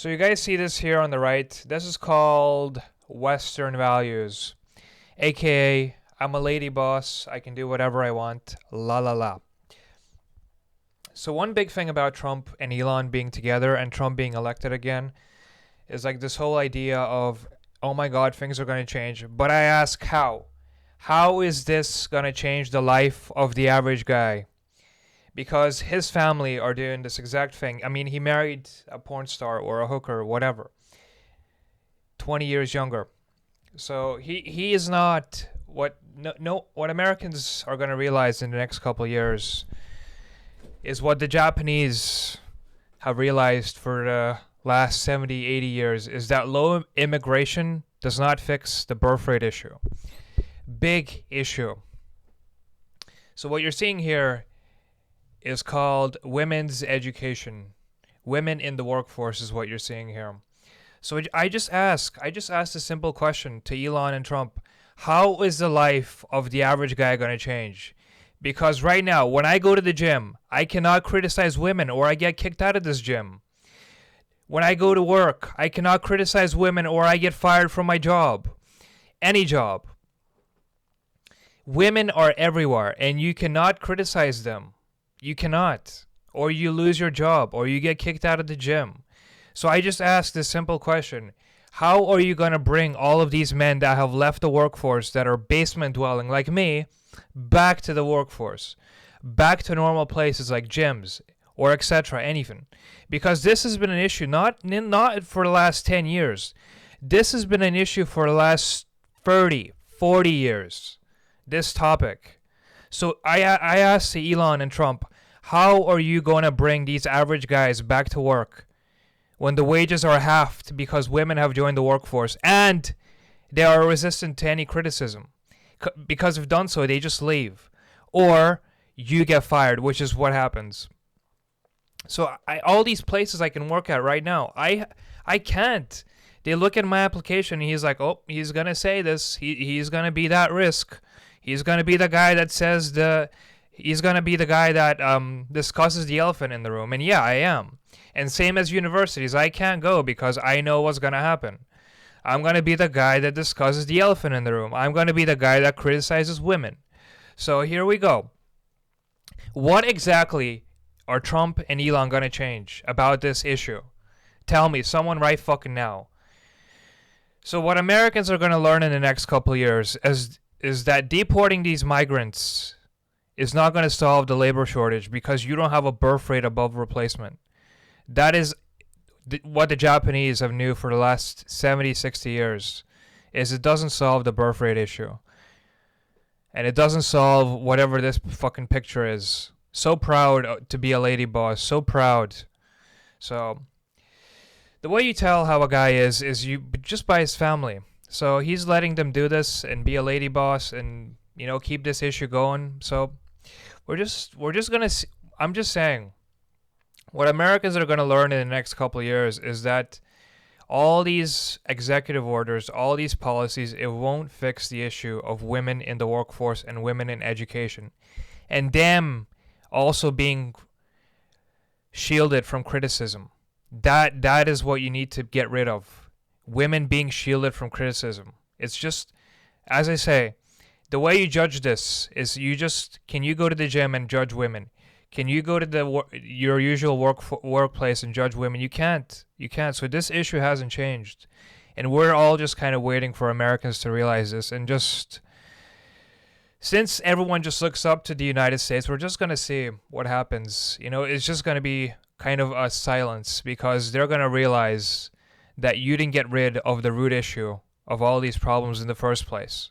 So you guys see this here on the right. This is called Western values, aka I'm a lady boss. I can do whatever I want. La la la. So one big thing about Trump and Elon being together and Trump being elected again is like this whole idea of, oh my God, things are going to change. But I ask how? How is this going to change the life of the average guy? Because his family are doing this exact thing. I mean, he married a porn star or a hooker or whatever, 20 years younger. So he is not what what Americans are going to realize in the next couple of years is what the Japanese have realized for the last 70, 80 years is that low immigration does not fix the birth rate issue. Big issue. So what you're seeing here is called women's education. Women in the workforce is what you're seeing here. So I just asked a simple question to Elon and Trump. How is the life of the average guy going to change? Because right now, when I go to the gym, I cannot criticize women or I get kicked out of this gym. When I go to work, I cannot criticize women or I get fired from my job. Any job. Women are everywhere and you cannot criticize them. You cannot. Or you lose your job or you get kicked out of the gym. So I just asked this simple question. How are you going to bring all of these men that have left the workforce that are basement dwelling like me back to the workforce? Back to normal places like gyms or etc. anything. Because this has been an issue not for the last 10 years. This has been an issue for the last 30, 40 years. This topic. So I asked Elon and Trump, how are you going to bring these average guys back to work when the wages are halved because women have joined the workforce and they are resistant to any criticism? Because if done so, they just leave. Or you get fired, which is what happens. So all these places I can work at right now, I can't. They look at my application and he's like, oh, he's going to say this. He's going to be that risk. He's going to be the guy that says he's going to be the guy that discusses the elephant in the room. And yeah, I am. And same as universities, I can't go because I know what's going to happen. I'm going to be the guy that discusses the elephant in the room. I'm going to be the guy that criticizes women. So here we go. What exactly are Trump and Elon going to change about this issue? Tell me, someone right fucking now. So what Americans are going to learn in the next couple of years is that deporting these migrants is not going to solve the labor shortage because you don't have a birth rate above replacement. That is what the Japanese have knew for the last 70, 60 years, is it doesn't solve the birth rate issue. And it doesn't solve whatever this fucking picture is. So proud to be a lady boss. So proud. So the way you tell how a guy is you just by his family. So he's letting them do this and be a lady boss and, you know, keep this issue going. So we're just going to I'm just saying what Americans are going to learn in the next couple of years is that all these executive orders, all these policies, it won't fix the issue of women in the workforce and women in education. And them also being shielded from criticism. That is what you need to get rid of. Women being shielded from criticism. It's just, as I say, the way you judge this is can you go to the gym and judge women? Can you go to your usual workplace and judge women? You can't. You can't. So this issue hasn't changed. And we're all just kind of waiting for Americans to realize this. And just, since everyone just looks up to the United States, we're just going to see what happens. You know, it's just going to be kind of a silence because they're going to realize that you didn't get rid of the root issue of all these problems in the first place.